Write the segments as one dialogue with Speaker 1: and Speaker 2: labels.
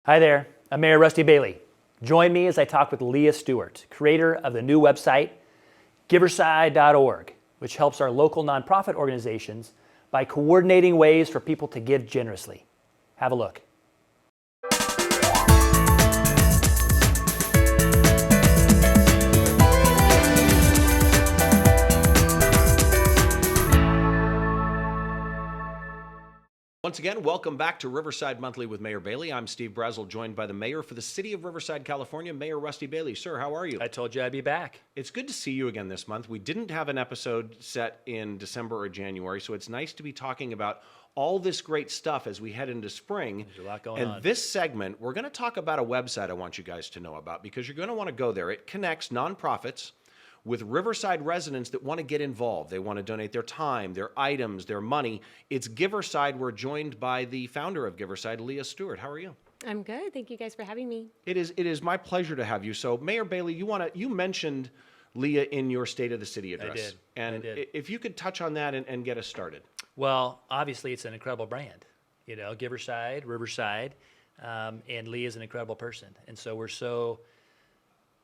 Speaker 1: Hi there, I'm Mayor Rusty Bailey. Join me as I talk with Leah Stewart, creator of the new website, Giverside.org, which helps our local nonprofit organizations by coordinating ways for people to give generously. Have a look.
Speaker 2: Once again, welcome back to Riverside Monthly with Mayor Bailey. I'm Steve Brazel, joined by the mayor for the city of Riverside, California, Mayor Rusty Bailey. Sir, how are you?
Speaker 1: I told you I'd be back.
Speaker 2: It's good to see you again this month. We didn't have an episode set in December or January, so it's nice to be talking about all this great stuff as we head into spring.
Speaker 1: There's a lot going on.
Speaker 2: And this segment, we're going to talk about a website I want you guys to know about because you're going to want to go there. It connects nonprofits with Riverside residents that want to get involved. They want to donate their time, their items, their money. It's Giverside. We're joined by the founder of Giverside, Leah Stewart. How are you?
Speaker 3: I'm good. Thank you guys for having me.
Speaker 2: It is my pleasure to have you. So, Mayor Bailey, you mentioned Leah in your State of the City address.
Speaker 1: I did.
Speaker 2: And if you could touch on that and get us started.
Speaker 1: Well, obviously it's an incredible brand. You know, Giverside, Riverside, and Leah is an incredible person. And so we're so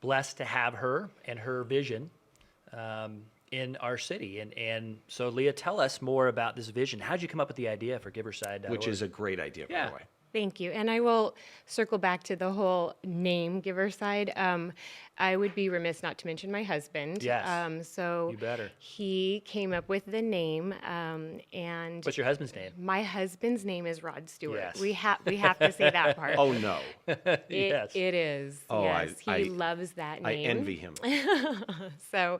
Speaker 1: blessed to have her and her vision in our city. And so, Leah, tell us more about this vision. How did you come up with the idea for Giverside.org?
Speaker 2: Which is a great idea, by the way.
Speaker 3: Thank you. And I will circle back to the whole name, Giverside. I would be remiss not to mention my husband.
Speaker 1: Yes.
Speaker 3: So
Speaker 1: You better.
Speaker 3: he came up with the name. And
Speaker 1: What's your husband's name?
Speaker 3: my husband's name is Rod Stewart.
Speaker 1: Yes.
Speaker 3: We have to say that part.
Speaker 2: Oh, no.
Speaker 1: Yes.
Speaker 3: It is.
Speaker 2: Oh,
Speaker 3: yes.
Speaker 2: I
Speaker 3: He loves that
Speaker 2: I
Speaker 3: name.
Speaker 2: envy him.
Speaker 3: So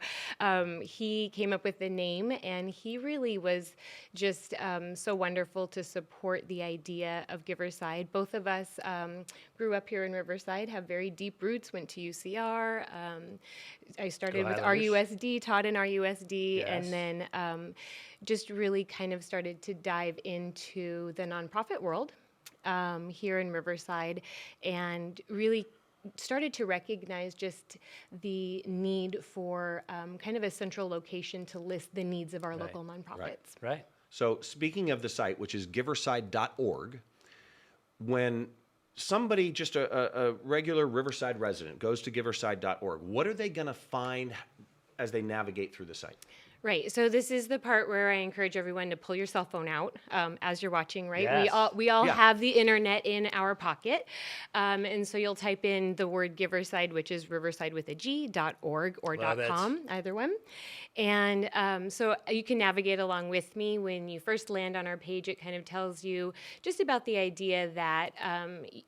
Speaker 3: he came up with the name, and he really was just so wonderful to support the idea of Giverside. Both of us grew up here in Riverside, have very deep roots, went to UCR. I started
Speaker 1: Go
Speaker 3: with
Speaker 1: Highlanders.
Speaker 3: RUSD, taught in RUSD,
Speaker 1: Yes.
Speaker 3: and then just really kind of started to dive into the nonprofit world here in Riverside, and really started to recognize just the need for kind of a central location to list the needs of our local nonprofits.
Speaker 1: Right.
Speaker 2: So, speaking of the site, which is Giverside.org, when somebody, just a regular Riverside resident, goes to Giverside.org, what are they going to find as they navigate through the site?
Speaker 3: Right. So this is the part where I encourage everyone to pull your cell phone out as you're watching. Right.
Speaker 1: Yes.
Speaker 3: We all
Speaker 2: Yeah.
Speaker 3: have the internet in our pocket, and so you'll type in the word Giverside, which is Riverside with a G .org or
Speaker 1: Love it.
Speaker 3: .com, either one, and so you can navigate along with me. When you first land on our page, it kind of tells you just about the idea that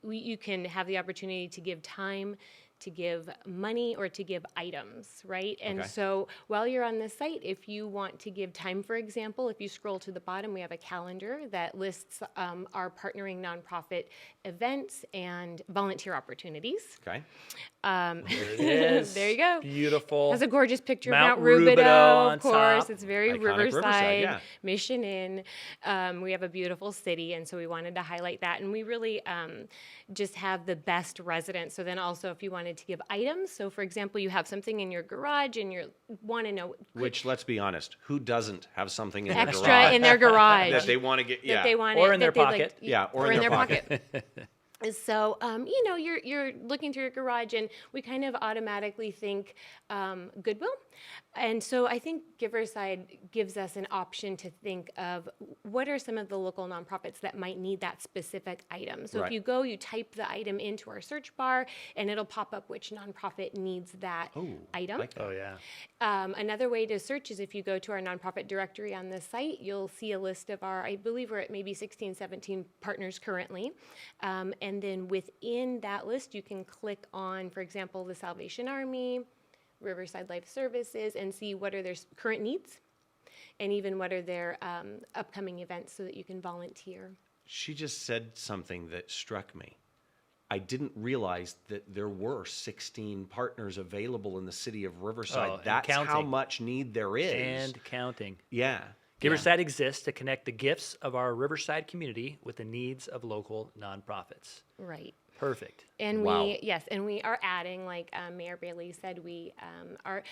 Speaker 3: you can have the opportunity to give time, to give money, or to give items, right? And
Speaker 2: Okay.
Speaker 3: so while you're on the site, if you want to give time, for example, if you scroll to the bottom, we have a calendar that lists our partnering nonprofit events and volunteer opportunities.
Speaker 2: Okay.
Speaker 1: There it is.
Speaker 3: There you go.
Speaker 1: Beautiful.
Speaker 3: Has a gorgeous picture
Speaker 1: Mount
Speaker 3: of Mount Rubidoux,
Speaker 1: Rubidoux on
Speaker 3: of course.
Speaker 1: top.
Speaker 3: It's very
Speaker 2: Iconic
Speaker 3: Riverside,
Speaker 2: Riverside, yeah.
Speaker 3: Mission Inn. We have a beautiful city, and so we wanted to highlight that. And we really just have the best residents. So then also, if you wanted to give items, so for example, you have something in your garage and you want to know
Speaker 2: Which, let's be honest, who doesn't have something in
Speaker 3: extra
Speaker 2: their garage
Speaker 3: in their garage
Speaker 2: that they want to get?
Speaker 3: that
Speaker 2: Yeah.
Speaker 3: they want
Speaker 1: Or in their
Speaker 3: that they'd like-
Speaker 1: pocket.
Speaker 2: Yeah,
Speaker 3: or in their pocket. So, you're looking through your garage, and we kind of automatically think Goodwill. And so I think Giverside gives us an option to think of what are some of the local nonprofits that might need that specific item. So
Speaker 2: Right.
Speaker 3: if you go, you type the item into our search bar, and it'll pop up which nonprofit needs that item.
Speaker 2: Like that.
Speaker 1: Oh, yeah.
Speaker 3: Another way to search is if you go to our nonprofit directory on the site, you'll see a list of I believe we're at maybe 16, 17 partners currently. And then within that list, you can click on, for example, the Salvation Army, Riverside Life Services, and see what are their current needs and even what are their upcoming events so that you can volunteer.
Speaker 2: She just said something that struck me. I didn't realize that there were 16 partners available in the city of Riverside.
Speaker 1: Oh, and
Speaker 2: That's how
Speaker 1: counting.
Speaker 2: much need there is.
Speaker 1: And counting.
Speaker 2: Yeah.
Speaker 1: Giverside exists to connect the gifts of our Riverside community with the needs of local nonprofits.
Speaker 3: Right.
Speaker 1: Perfect.
Speaker 3: And
Speaker 2: Wow.
Speaker 3: we are adding, like Mayor Bailey said, we are.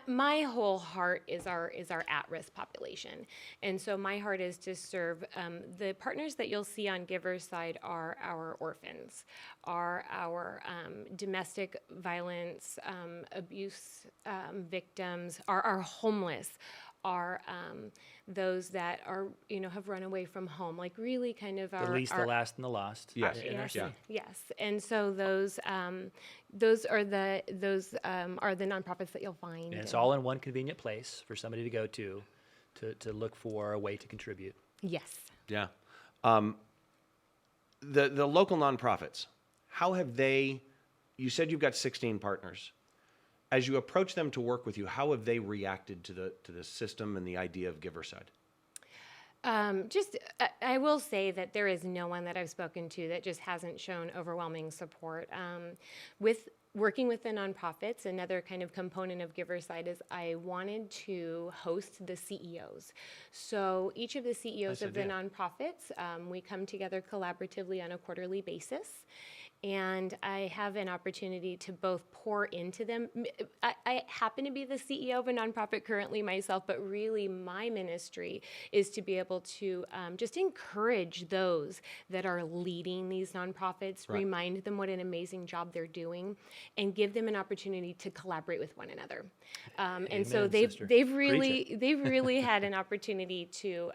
Speaker 3: My whole heart is our at-risk population, and so my heart is to serve the partners that you'll see on Giverside are our orphans, are our domestic violence, abuse victims, are our homeless, are those that are have run away from home, like really kind of
Speaker 1: The least, the last, and the lost.
Speaker 2: Yes.
Speaker 1: in our
Speaker 3: Yes,
Speaker 1: city.
Speaker 3: yes, and so those are the nonprofits that you'll find.
Speaker 1: And it's all in one convenient place for somebody to go to look for a way to contribute.
Speaker 3: Yes.
Speaker 2: Yeah. The local nonprofits, how have they, you said you've got 16 partners. As you approach them to work with you, how have they reacted to the system and the idea of Giverside?
Speaker 3: I will say that there is no one that I've spoken to that just hasn't shown overwhelming support. With working with the nonprofits, another kind of component of Giverside is I wanted to host the CEOs. So each of the CEOs
Speaker 2: Nice
Speaker 3: of the
Speaker 2: idea.
Speaker 3: nonprofits, we come together collaboratively on a quarterly basis. And I have an opportunity to both pour into them. I happen to be the CEO of a nonprofit currently myself, but really my ministry is to be able to just encourage those that are leading these nonprofits,
Speaker 2: Right.
Speaker 3: remind them what an amazing job they're doing, and give them an opportunity to collaborate with one another. And so
Speaker 1: Amen, sister.
Speaker 3: they've
Speaker 1: Preach it.
Speaker 3: really had an opportunity to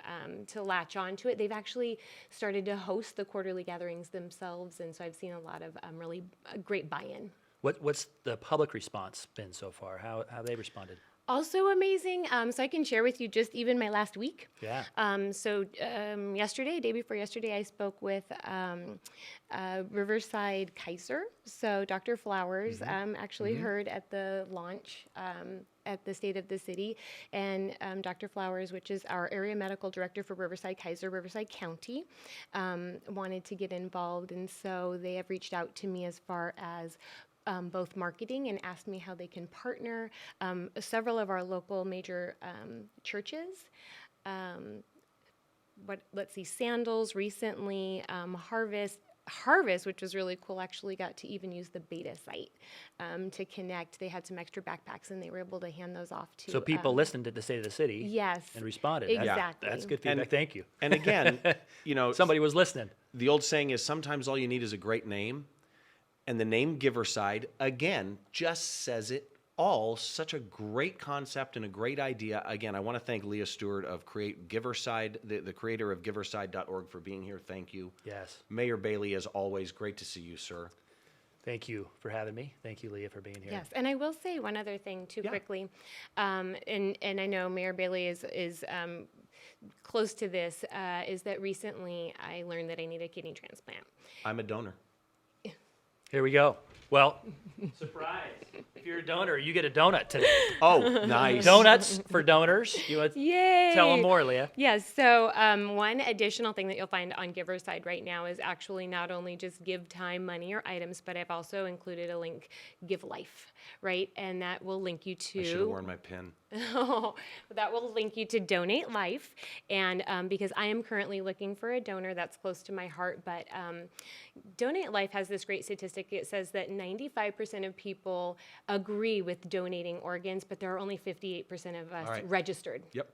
Speaker 3: latch on to it. They've actually started to host the quarterly gatherings themselves, and so I've seen a lot of really great buy-in.
Speaker 1: What's the public response been so far? How have they responded?
Speaker 3: Also amazing. So I can share with you just even my last week.
Speaker 1: Yeah.
Speaker 3: Yesterday, day before yesterday, I spoke with Riverside Kaiser. So Dr. Flowers actually heard at the launch at the State of the City, and Dr. Flowers, which is our area medical director for Riverside Kaiser, Riverside County, wanted to get involved, and so they have reached out to me as far as both marketing and asked me how they can partner. Several of our local major churches, let's see, Sandals recently, Harvest, which was really cool, actually got to even use the beta site to connect. They had some extra backpacks, and they were able to hand those off to.
Speaker 1: So people listened at the State of the City.
Speaker 3: Yes.
Speaker 1: And responded.
Speaker 3: Exactly.
Speaker 1: That's good feedback. Thank you.
Speaker 2: And again,
Speaker 1: Somebody was listening.
Speaker 2: the old saying is sometimes all you need is a great name. And the name Giverside, again, just says it all. Such a great concept and a great idea. Again, I want to thank Leah Stewart of Giverside, the creator of Giverside.org, for being here. Thank you.
Speaker 1: Yes.
Speaker 2: Mayor Bailey, as always, great to see you, sir.
Speaker 1: Thank you for having me. Thank you, Leah, for being here.
Speaker 3: Yes, and I will say one other thing too
Speaker 2: Yeah.
Speaker 3: quickly, and I know Mayor Bailey is close to this. Is that recently I learned that I need a kidney transplant.
Speaker 2: I'm a donor.
Speaker 1: Here we go. Well, surprise. If you're a donor, you get a donut today.
Speaker 2: Oh, nice.
Speaker 1: Donuts for donors. You want to
Speaker 3: Yay!
Speaker 1: tell them more, Leah?
Speaker 3: Yes. So one additional thing that you'll find on Giverside right now is actually not only just give time, money, or items, but I've also included a link, Give Life, right? And that will link you to.
Speaker 2: I should have worn my pin.
Speaker 3: That will link you to Donate Life. And because I am currently looking for a donor, that's close to my heart. But Donate Life has this great statistic. It says that 95% of people agree with donating organs, but there are only 58% of us
Speaker 2: right.
Speaker 3: registered.
Speaker 2: Yep.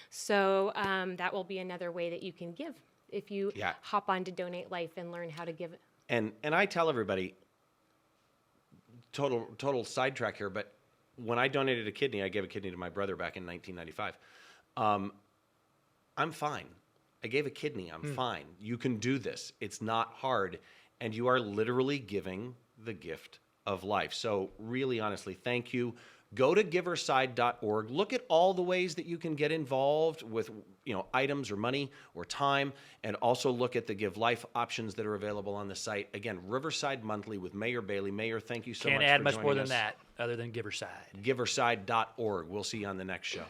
Speaker 3: So that will be another way that you can give if you
Speaker 2: Yeah.
Speaker 3: hop on to Donate Life and learn how to give.
Speaker 2: And I tell everybody, total sidetrack here, but when I donated a kidney, I gave a kidney to my brother back in 1995. I'm fine. I gave a kidney. I'm fine. You can do this. It's not hard. And you are literally giving the gift of life. So really, honestly, thank you. Go to Giverside.org. Look at all the ways that you can get involved with, items or money or time, and also look at the Give Life options that are available on the site. Again, Riverside Monthly with Mayor Bailey. Mayor, thank you so much
Speaker 1: Can't
Speaker 2: for
Speaker 1: add much
Speaker 2: joining
Speaker 1: more than
Speaker 2: us.
Speaker 1: that other than Giverside.
Speaker 2: Giverside.org. We'll see you on the next show.